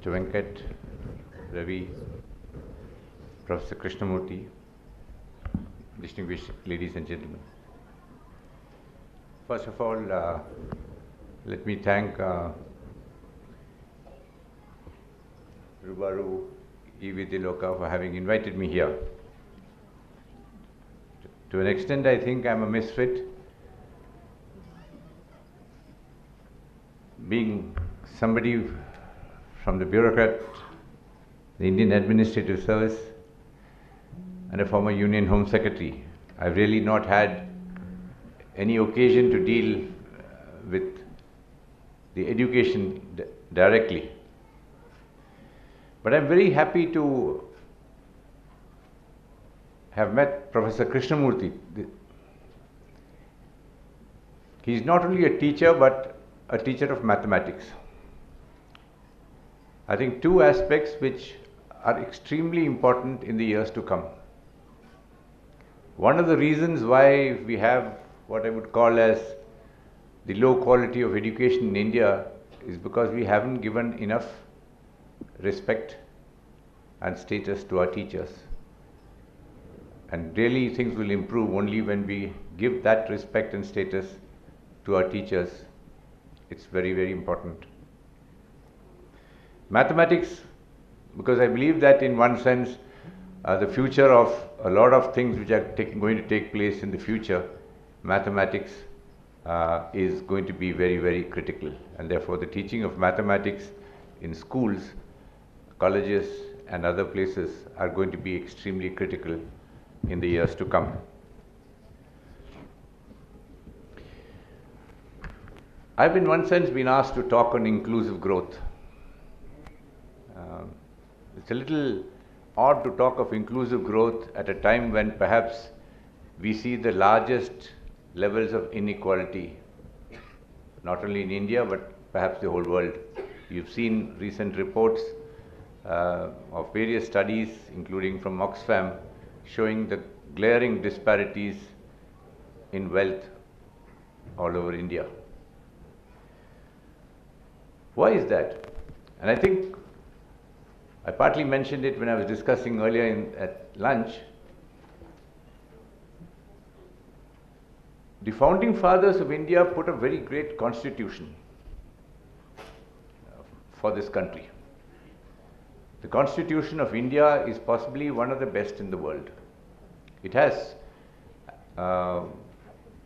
Mr. Venkat, Ravi, Professor Krishnamurti, distinguished ladies and gentlemen. First of all, let me thank Rubaru E.V. Diloka for having invited me here. To an extent, I think I'm a misfit, being somebody from the bureaucrat, the Indian Administrative Service, and a former Union Home Secretary. I've really not had any occasion to deal with the education directly. But I'm very happy to have met Professor Krishnamurti. He's not only a teacher, but a teacher of mathematics. I think two aspects which are extremely important in the years to come. One of the reasons why we have what I would call as the low quality of education in India is because we haven't given enough respect and status to our teachers. And really things will improve only when we give that respect and status to our teachers. It's very, very important. Mathematics, because I believe that in one sense, the future of a lot of things which are going to take place in the future, mathematics is going to be very, very critical. And therefore the teaching of mathematics in schools, colleges and other places are going to be extremely critical in the years to come. I've in one sense been asked to talk on inclusive growth. It's a little odd to talk of inclusive growth at a time when perhaps we see the largest levels of inequality, not only in India but perhaps the whole world. You've seen recent reports of various studies, including from Oxfam, showing the glaring disparities in wealth all over India. Why is that? And I think I partly mentioned it when I was discussing earlier at lunch. The founding fathers of India put a very great constitution for this country. The Constitution of India is possibly one of the best in the world. It has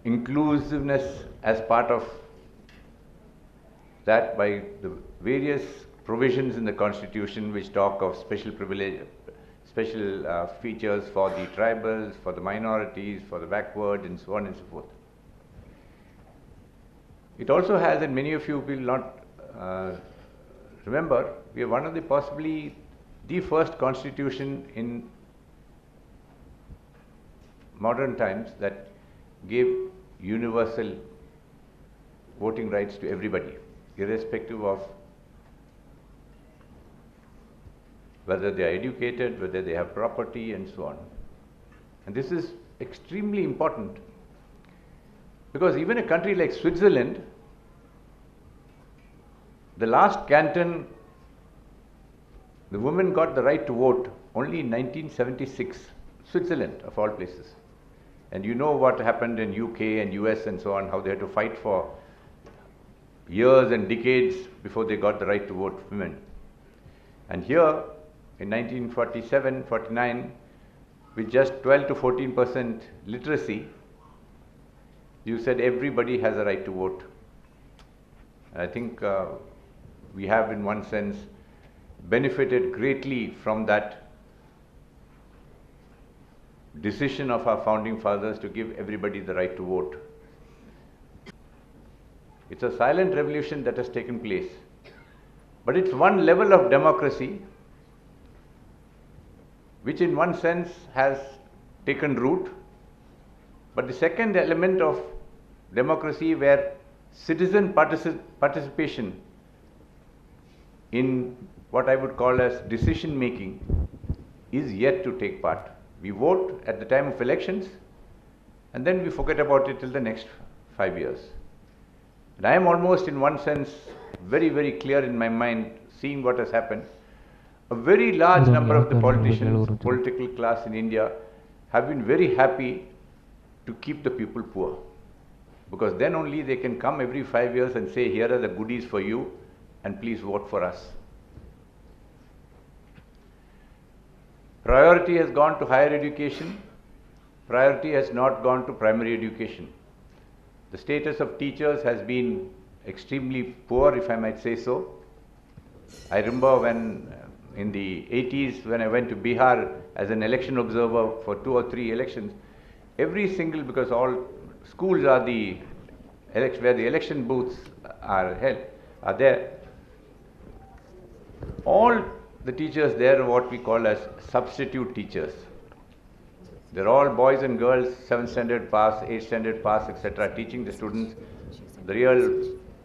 inclusiveness as part of that by the various provisions in the Constitution which talk of special privilege, special features for the tribals, for the minorities, for the backward, and so on and so forth. It also has, and many of you will not remember, we are one of the possibly the first constitution in modern times that gave universal voting rights to everybody, irrespective of whether they are educated, whether they have property, and so on. And this is extremely important because even a country like Switzerland, the last canton, the women got the right to vote only in 1976, Switzerland of all places. And you know what happened in UK and US and so on, how they had to fight for years and decades before they got the right to vote for women. And here, in 1947-49, with just 12 to 14% literacy, you said everybody has a right to vote. And I think we have, in one sense, benefited greatly from that decision of our founding fathers to give everybody the right to vote. It's a silent revolution that has taken place. But it's one level of democracy which in one sense has taken root. But the second element of democracy where citizen participation in what I would call as decision making is yet to take part. We vote at the time of elections and then we forget about it till the next 5 years. And I am almost in one sense very, very clear in my mind seen what has happened. A very large number of the politicians, political class in India have been very happy to keep the people poor. Because then only they can come every 5 years and say, here are the goodies for you and please vote for us. Priority has gone to higher education. Priority has not gone to primary education. The status of teachers has been extremely poor, if I might say so. I remember when in the 80s, when I went to Bihar as an election observer for 2 or 3 elections, every single, because all schools are the where the election booths are held, are there. All the teachers there are what we call as substitute teachers. They're all boys and girls, 7th standard pass, 8th standard pass, etc., teaching the students. The real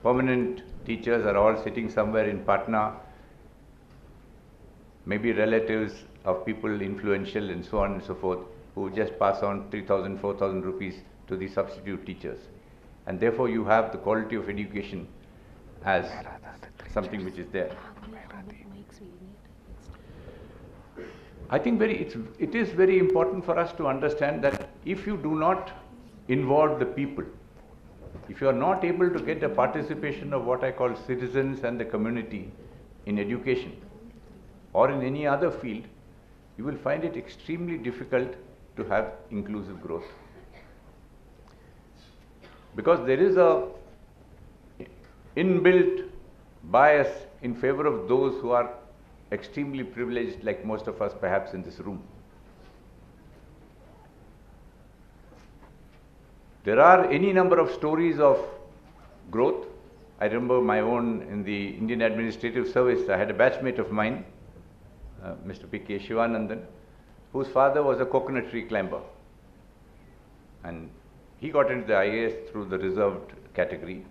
permanent teachers are all sitting somewhere in Patna, maybe relatives of people influential and so on and so forth, who just pass on 3,000, 4,000 rupees to the substitute teachers. And therefore you have the quality of education as something which is there. I think it is very important for us to understand that if you do not involve the people, if you are not able to get the participation of what I call citizens and the community in education or in any other field, you will find it extremely difficult to have inclusive growth. Because there is a inbuilt bias in favor of those who are extremely privileged, like most of us perhaps in this room. There are any number of stories of growth. I remember my own in the Indian Administrative Service. I had a batchmate of mine, Mr. P.K. Shivanandan, whose father was a coconut tree climber. And he got into the IAS through the reserved category.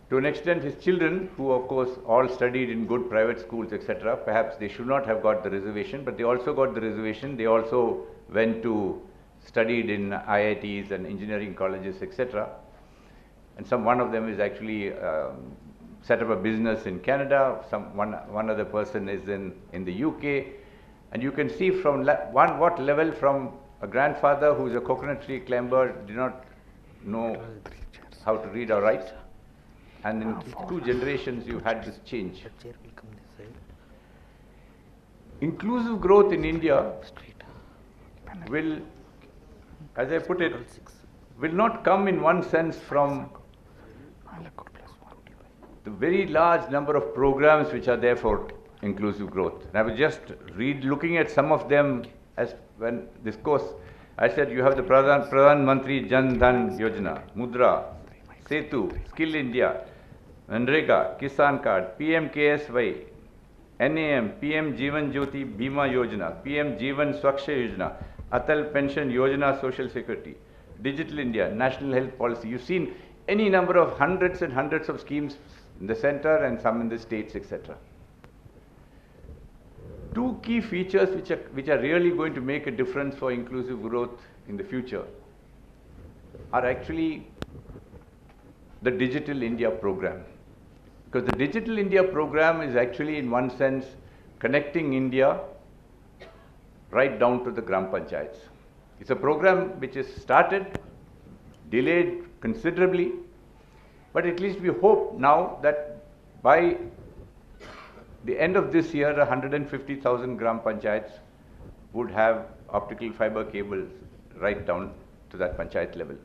To an extent, his children, who of course all studied in good private schools, etc., perhaps they should not have got the reservation, but they also got the reservation. They also went to studied in IITs and engineering colleges, etc. And one of them is actually set up a business in Canada. One other person is in the UK. And you can see from what level from a grandfather who is a coconut tree climber did not know how to read or write. And in 2 generations, you had this change. Inclusive growth in India will, as I put it, will not come in one sense from the very large number of programs which are there for inclusive growth. And I was just looking at some of them as when this course, I said you have the Pradhan Mantri Jan Dhan Yojana, Mudra, Setu, Skill India, Manrega, Kisan Card, PM KSY, NAM, PM Jeevan Jyoti Bima Yojana, PM Jeevan Swaksha Yojana, Atal Pension Yojana Social Security, Digital India, National Health Policy. You've seen any number of hundreds and hundreds of schemes in the center and some in the states, etc. 2 key features which are really going to make a difference for inclusive growth in the future are actually the Digital India program. Because the Digital India program is actually in one sense connecting India right down to the Gram Panchayats. It's a program which is started, delayed considerably, but at least we hope now that by the end of this year, 150,000 Gram Panchayats would have optical fiber cables right down to that Panchayat level.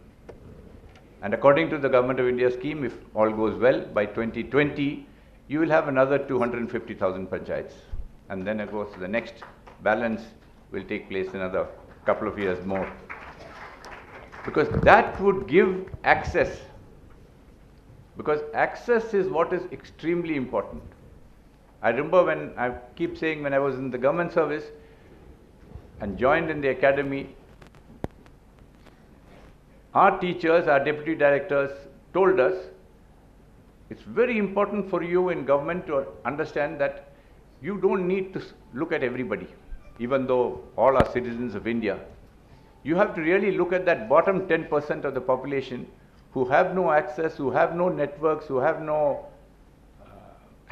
And according to the Government of India scheme, if all goes well, by 2020, you will have another 250,000 Panchayats. And then, of course, the next balance will take place in another couple of years more. Because that would give access. Because access is what is extremely important. I remember when I keep saying when I was in the government service and joined in the academy, our teachers, our deputy directors told us, it's very important for you in government to understand that you don't need to look at everybody, even though all are citizens of India. You have to really look at that bottom 10% of the population who have no access, who have no networks, who have no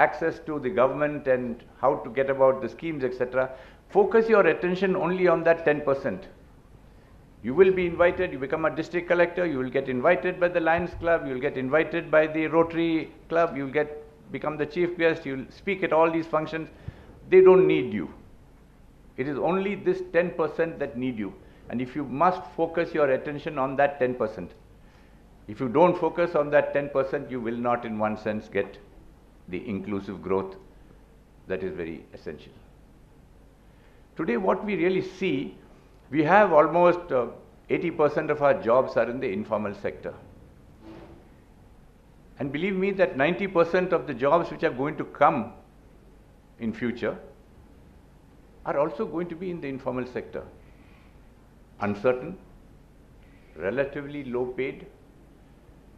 access to the government and how to get about the schemes, etc., focus your attention only on that 10%. You will be invited, you become a district collector, you will get invited by the Lions Club, you will get invited by the Rotary Club, you will become the chief guest, you will speak at all these functions. They don't need you. It is only this 10% that need you. And if you must focus your attention on that 10%, if you don't focus on that 10%, you will not in one sense get the inclusive growth that is very essential. Today what we really see, we have almost 80% of our jobs are in the informal sector. And believe me that 90% of the jobs which are going to come in future are also going to be in the informal sector. Uncertain, relatively low paid,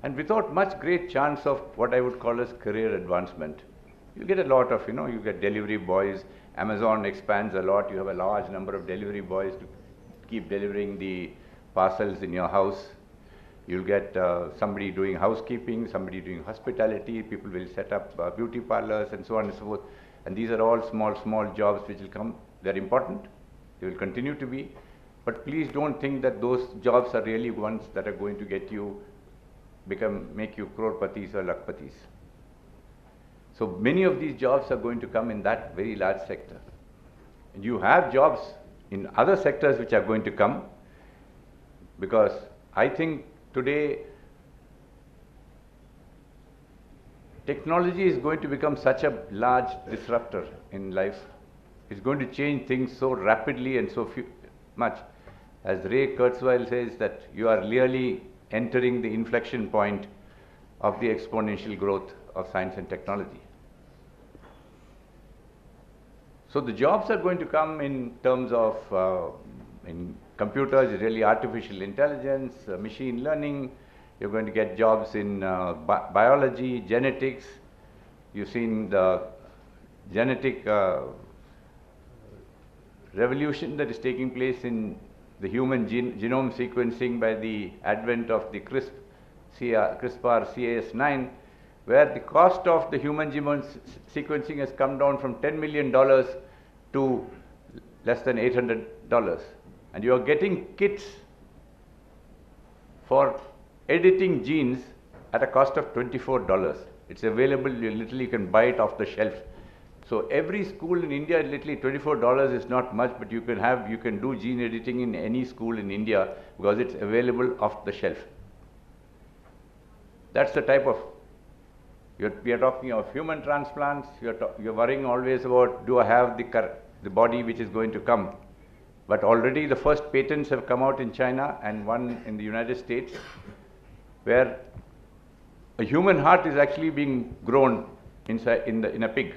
and without much great chance of what I would call as career advancement. You get a lot of, you get delivery boys. Amazon expands a lot. You have a large number of delivery boys to keep delivering the parcels in your house. You'll get somebody doing housekeeping, somebody doing hospitality. People will set up beauty parlors and so on and so forth. And these are all small jobs which will come. They're important. They will continue to be. But please don't think that those jobs are really ones that are going to make you crorpatis or lakpatis. So many of these jobs are going to come in that very large sector. And you have jobs in other sectors which are going to come, because I think today technology is going to become such a large disruptor in life. It's going to change things so rapidly and so much. As Ray Kurzweil says, that you are really entering the inflection point of the exponential growth of science and technology. So the jobs are going to come in terms of in computers, really artificial intelligence, machine learning. You're going to get jobs in biology, genetics. You've seen the genetic revolution that is taking place in the human genome sequencing by the advent of the CRISPR-Cas9, where the cost of the human genome sequencing has come down from $10 million to less than $800. And you are getting kits for editing genes at a cost of $24. It's available, you literally can buy it off the shelf. So every school in India, literally $24 is not much, but you can do gene editing in any school in India because it's available off the shelf. That's the type of, we are talking of human transplants. You're worrying always about, do I have the body which is going to come? But already the first patents have come out in China and one in the United States, where a human heart is actually being grown inside in a pig.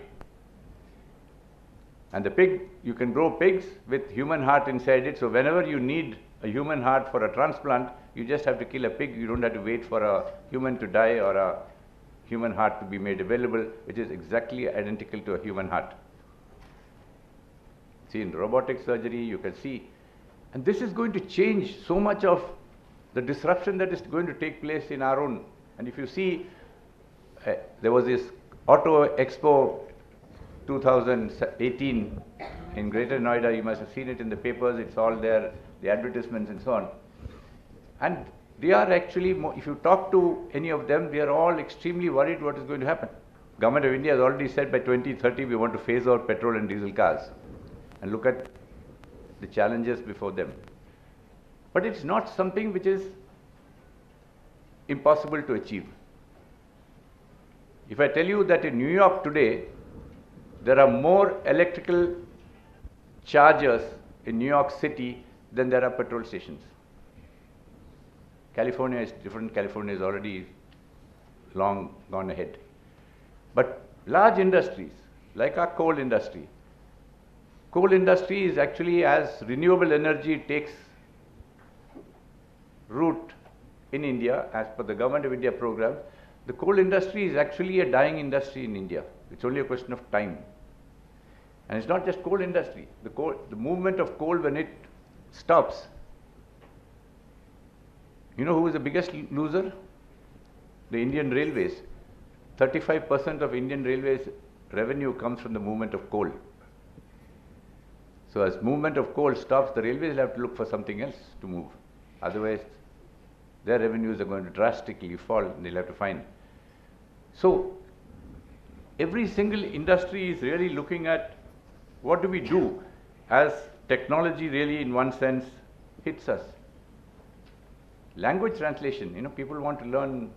And the pig, you can grow pigs with human heart inside it. So whenever you need a human heart for a transplant, you just have to kill a pig. You don't have to wait for a human to die or a human heart to be made available, which is exactly identical to a human heart. See, in robotic surgery, you can see. And this is going to change so much of the disruption that is going to take place in our own. And if you see, there was this Auto Expo 2018 in Greater Noida. You must have seen it in the papers. It's all there, the advertisements and so on. And they are actually, if you talk to any of them, they are all extremely worried what is going to happen. Government of India has already said by 2030 we want to phase out petrol and diesel cars. And look at the challenges before them. But it's not something which is impossible to achieve. If I tell you that in New York today, there are more electrical chargers in New York City than there are petrol stations. California is different. California is already long gone ahead. But large industries, like our coal industry is actually, as renewable energy takes root in India, as per the Government of India program, the coal industry is actually a dying industry in India. It's only a question of time. And it's not just coal industry. The movement of coal, when it stops, you know who is the biggest loser? The Indian Railways. 35% of Indian Railways revenue comes from the movement of coal. So as movement of coal stops, the railways will have to look for something else to move. Otherwise, their revenues are going to drastically fall and they'll have to find. So every single industry is really looking at what do we do as technology really in one sense hits us. Language translation, people want to learn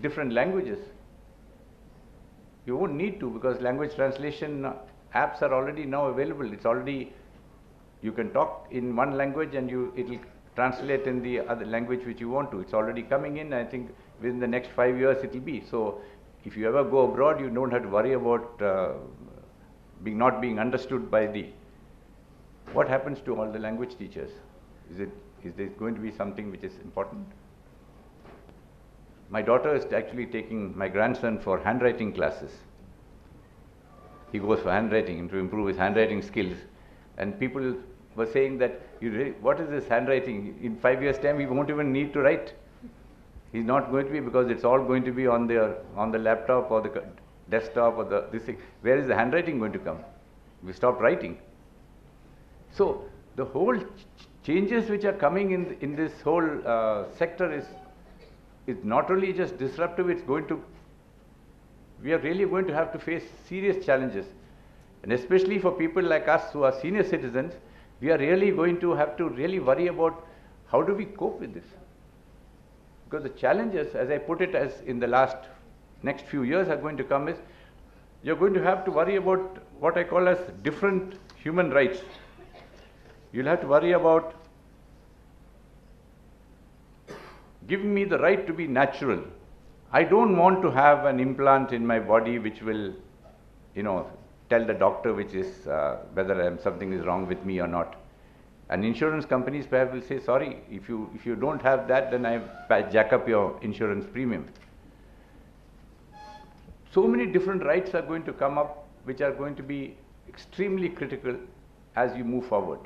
different languages. You won't need to, because language translation apps are already now available. It's already, you can talk in one language and it'll translate in the other language which you want to. It's already coming in. I think within the next 5 years it'll be. So if you ever go abroad, you don't have to worry about not being understood by the. What happens to all the language teachers? Is there going to be something which is important? My daughter is actually taking my grandson for handwriting classes. He goes for handwriting to improve his handwriting skills. And people were saying that, what is this handwriting? In 5 years' time, he won't even need to write. He's not going to be, because it's all going to be on the laptop or the desktop or this thing. Where is the handwriting going to come? We stop writing. So the whole changes which are coming in this whole sector is not only just disruptive, we are really going to have to face serious challenges. And especially for people like us who are senior citizens, we are really going to have to really worry about how do we cope with this. Because the challenges, as I put it, as in the next few years are going to come, is you're going to have to worry about what I call as different human rights. You'll have to worry about giving me the right to be natural. I don't want to have an implant in my body which will, tell the doctor whether something is wrong with me or not. And insurance companies perhaps will say, sorry, if you don't have that, then I jack up your insurance premium. So many different rights are going to come up which are going to be extremely critical as you move forward.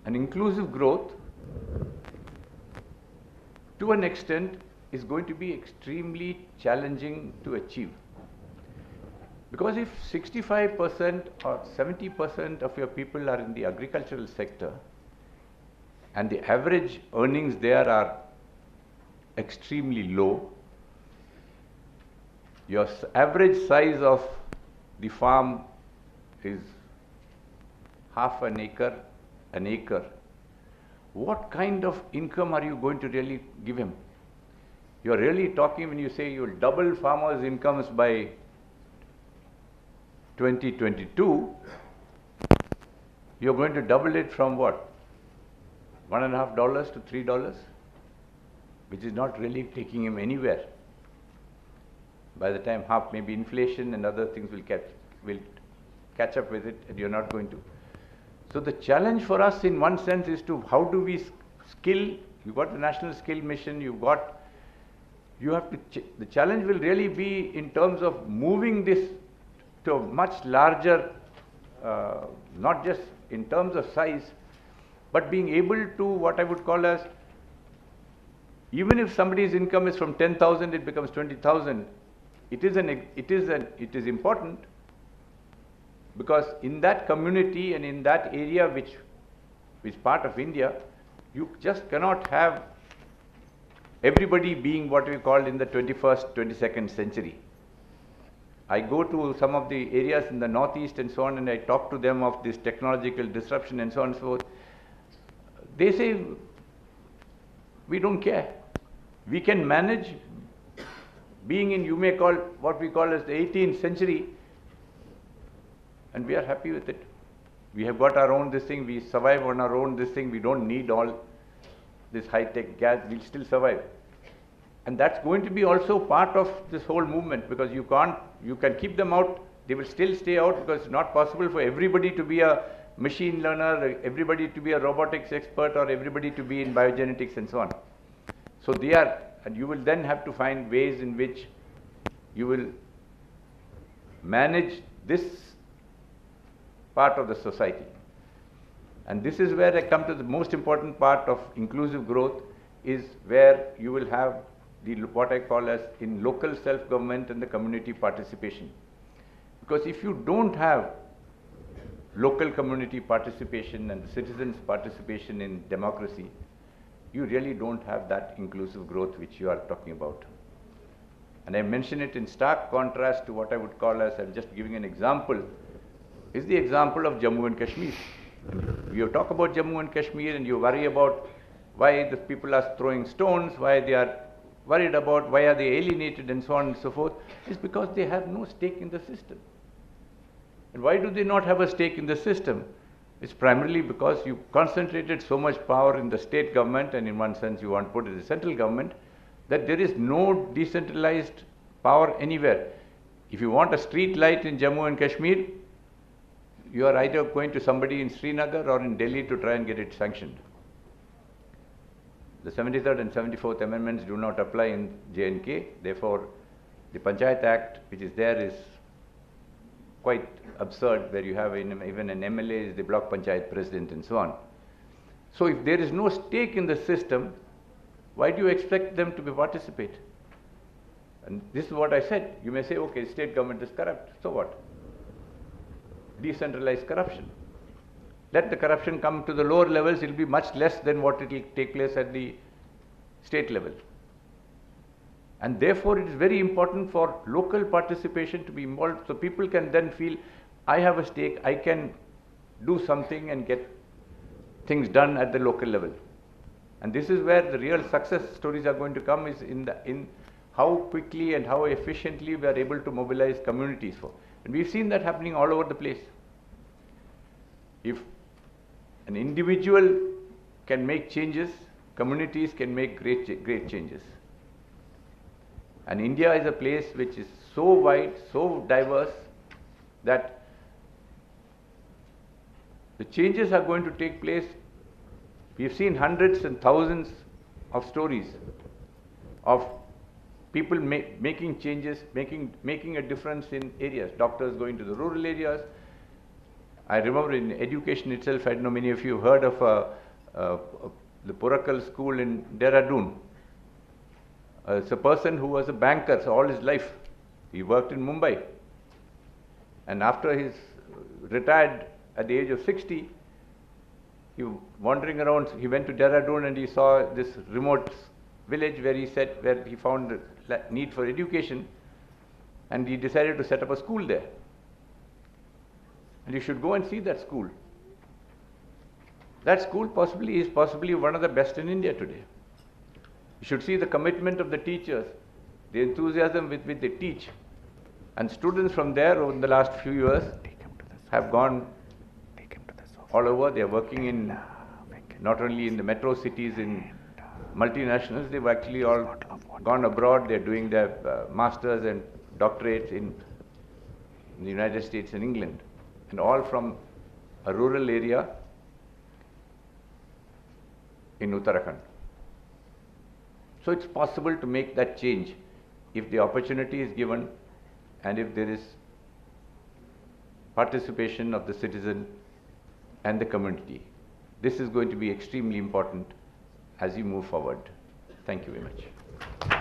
And inclusive growth, to an extent, is going to be extremely challenging to achieve. Because if 65% or 70% of your people are in the agricultural sector, and the average earnings there are extremely low, your average size of the farm is half an acre, what kind of income are you going to really give him? You're really talking, when you say you'll double farmers' incomes by 2022, you're going to double it from what? $1.50 to $3, which is not really taking him anywhere. By the time half, maybe inflation and other things will catch up with it, and you're not going to. So the challenge for us in one sense is to how do we skill. You've got the National Skill Mission, the challenge will really be in terms of moving this to a much larger, not just in terms of size, but being able to, what I would call as, even if somebody's income is from 10,000, it becomes 20,000. It is important, because in that community and in that area which is part of India, you just cannot have everybody being what we call in the 21st, 22nd century. I go to some of the areas in the northeast and so on, and I talk to them of this technological disruption and so on and so forth. They say, we don't care. We can manage being in, you may call, what we call as the 18th century, and we are happy with it. We have got our own this thing, we survive on our own this thing, we don't need all this high-tech gas, we'll still survive. And that's going to be also part of this whole movement, because you can keep them out, they will still stay out, because it's not possible for everybody to be a machine learner, everybody to be a robotics expert, or everybody to be in biogenetics and so on. So and you will then have to find ways in which you will manage this part of the society. And this is where I come to the most important part of inclusive growth, is where you will have what I call as in local self-government and the community participation. Because if you don't have local community participation and citizens' participation in democracy, you really don't have that inclusive growth which you are talking about. And I mention it in stark contrast to what I would call as, I'm just giving an example, is the example of Jammu and Kashmir. You talk about Jammu and Kashmir and you worry about why the people are throwing stones, why they are worried about, why are they alienated and so on and so forth, is because they have no stake in the system. And why do they not have a stake in the system? It's primarily because you concentrated so much power in the state government, and in one sense you want to put it in the central government, that there is no decentralized power anywhere. If you want a street light in Jammu and Kashmir, you are either going to somebody in Srinagar or in Delhi to try and get it sanctioned. The 73rd and 74th amendments do not apply in J&K, therefore the Panchayat Act which is there is quite absurd, where you have even an MLA is the block panchayat president and so on. So if there is no stake in the system, why do you expect them to participate? And this is what I said. You may say, okay, state government is corrupt, so what? Decentralized corruption. Let the corruption come to the lower levels, it will be much less than what it will take place at the state level. And therefore it is very important for local participation to be involved, so people can then feel, I have a stake, I can do something and get things done at the local level. And this is where the real success stories are going to come, is in how quickly and how efficiently we are able to mobilize communities for. And we've seen that happening all over the place. If an individual can make changes, communities can make great changes. And India is a place which is so wide, so diverse, that the changes are going to take place. We've seen hundreds and thousands of stories of people making changes, making a difference in areas. Doctors going to the rural areas. I remember in education itself, I don't know, many of you heard of the Purakal school in Dehradun. It's a person who was a banker all his life. He worked in Mumbai. And after his retired at the age of 60, he wandering around, he went to Dehradun and he saw this remote village where he found the need for education, and he decided to set up a school there. And you should go and see that school. That school is possibly one of the best in India today. You should see the commitment of the teachers, the enthusiasm with which they teach. And students from there over the last few years have gone all over. They are working in not only in the metro cities, in multinationals, they've actually all gone abroad. They're doing their masters and doctorates in the United States and England, and all from a rural area in Uttarakhand. So it's possible to make that change if the opportunity is given and if there is participation of the citizen and the community. This is going to be extremely important as you move forward. Thank you very much.